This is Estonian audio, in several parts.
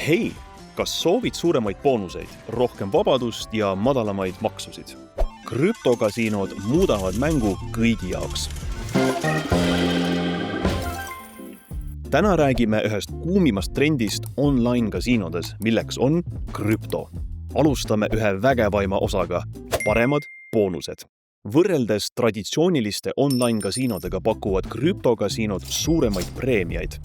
Hei, kas soovid suuremaid boonuseid, rohkem vabadust ja madalamaid maksusid? Krüptokasiinod muudavad mängu kõigi jaoks. Täna räägime ühest kuumimast trendist online-kasiinodes, milleks on krüpto. Alustame ühe vägevaima osaga, paremad boonused. Võrreldes traditsiooniliste online-kasiinodega pakuvad krüptokasiinod suuremaid preemiaid.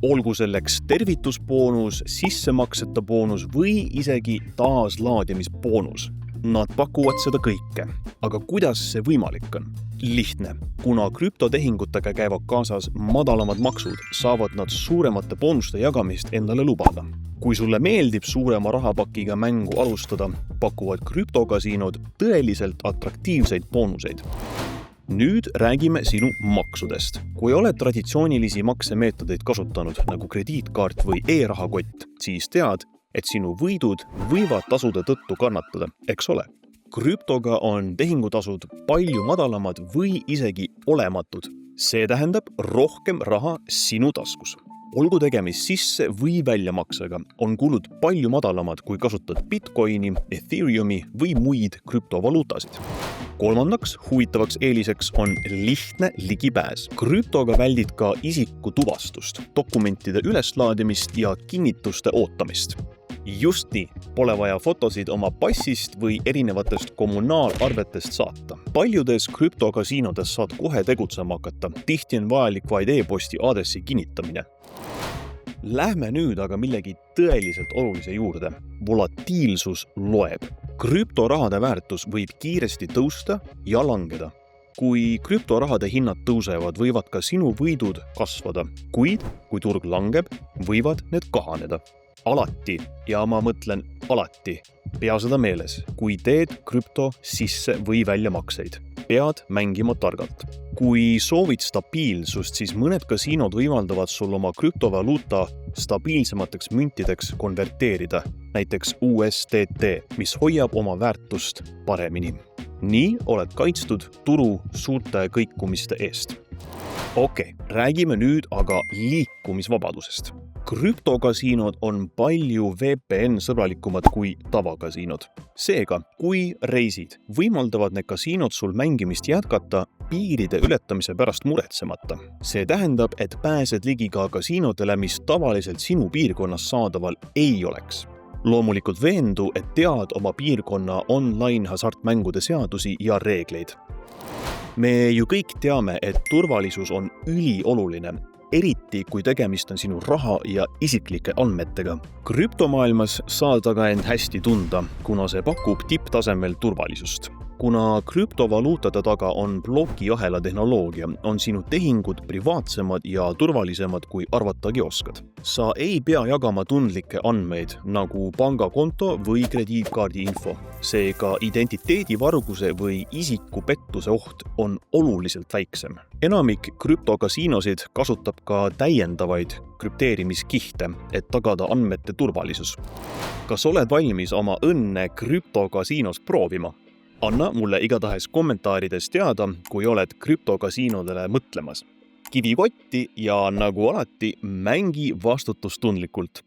Olgu selleks tervitusboonus, sissemakseta boonus või isegi taaslaadimisboonus. Nad pakuvad seda kõike. Aga kuidas see võimalik on? Lihtne. Kuna krüptotehingutega käivad kaasas madalamad maksud, saavad nad suuremate boonuste jagamist endale lubada. Kui sulle meeldib suurema rahapakiga mängu alustada, pakuvad krüptokasiinod tõeliselt atraktiivseid boonuseid. Nüüd räägime sinu maksudest. Kui oled traditsioonilisi maksemeetodeid kasutanud nagu krediitkaart või e-rahakott, siis tead, et sinu võidud võivad tasude tõttu kannatada, eks ole? Krüptoga on tehingutasud palju madalamad või isegi olematud. See tähendab rohkem raha sinu taskus. Olgu tegemist sisse või väljamaksega, on kulud palju madalamad, kui kasutad Bitcoini, Ethereumi või muid krüptovaluutasid. Kolmandaks huvitavaks eeliseks on lihtne ligipääs. Krüptoga väldid ka isiku tuvastust, dokumentide üleslaadimist ja kinnituste ootamist. Just nii, pole vaja fotosid oma passist või erinevatest kommunaalarvetest saata. Paljudes krüptokasiinodes saad kohe tegutsema hakata. Tihti on vajalik vaid e-posti aadressi kinnitamine. Lähme nüüd aga millegi tõeliselt olulise juurde. Volatiilsus loeb. Krüptorahade väärtus võib kiiresti tõusta ja langeda. Kui krüptorahade hinnad tõusevad, võivad ka sinu võidud kasvada, kuid kui turg langeb, võivad need kahaneda. Alati, ja ma mõtlen alati, pea seda meeles, kui teed krüpto sisse või väljamakseid. Pead mängima targalt. Kui soovid stabiilsust, siis mõned kasiinod võimaldavad sul oma krüptovaluuta stabiilsemateks müntideks konverteerida, näiteks USDT, mis hoiab oma väärtust paremini. Nii oled kaitstud turu suurte kõikumiste eest. Okei, räägime nüüd aga liikumisvabadusest. Krüptokasiinod on palju VPN-sõbralikumad kui tavakasiinod. Seega, kui reisid, võimaldavad need kasiinod sul mängimist jätkata piiride ületamise pärast muretsemata. See tähendab, et pääsed ligi ka kasiinodele, mis tavaliselt sinu piirkonnas saadaval ei oleks. Loomulikult veendu, et tead oma piirkonna online hasartmängude seadusi ja reegleid. Me ju kõik teame, et turvalisus on ülioluline, eriti kui tegemist on sinu raha ja isiklike andmetega. Krüptomaailmas saad aga end hästi tunda, kuna see pakub tipptasemel turvalisust. Kuna krüptovaluutade taga on plokiahela tehnoloogia, on sinu tehingud privaatsemad ja turvalisemad, kui arvatagi oskad. Sa ei pea jagama tundlikke andmeid nagu pangakonto või krediitkaardi info. Seega identiteedivarguse või isikupettuse oht on oluliselt väiksem. Enamik krüptokasiinosid kasutab ka täiendavaid krüpteerimiskihte, et tagada andmete turvalisus. Kas oled valmis oma õnne krüptokasiinos proovima? Anna mulle igatahes kommentaarides teada, kui oled krüptokasiinodele mõtlemas. Kivi kotti ja nagu alati, mängi vastutustundlikult.